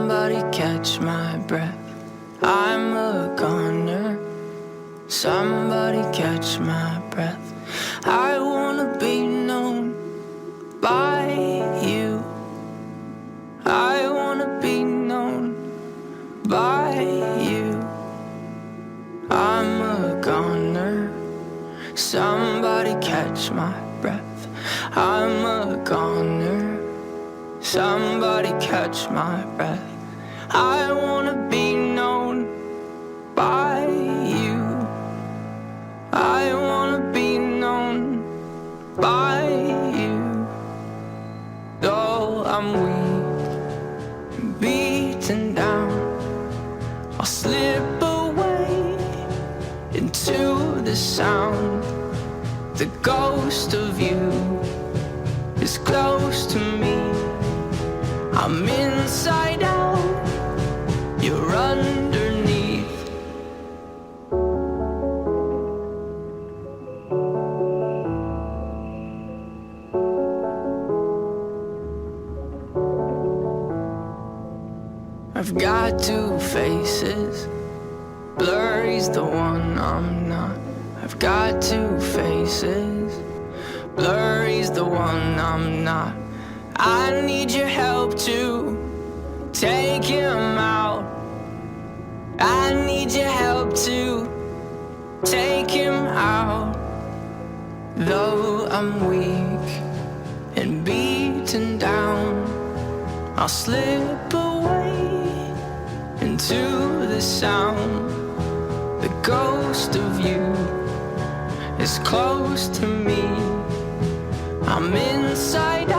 Somebody catch my breath. I'm a goner. Somebody catch my breath. I wanna be known by you. I wanna be known by you. I'm a goner. Somebody catch my breath. I'm a goner. Somebody catch my breath. I wanna be known by you. I wanna be known by you. Though I'm weak, beaten down, I'll slip away into the sound. The ghost of you is close to me. I'm inside out, you're underneath. I've got two faces, blurry's the one I'm not. I've got two faces, blurry's the one I'm not. I need your help to take him out. I need your help to take him out. Though I'm weak and beaten down, I'll slip away into the sound. The ghost of you is close to me. I'm inside out,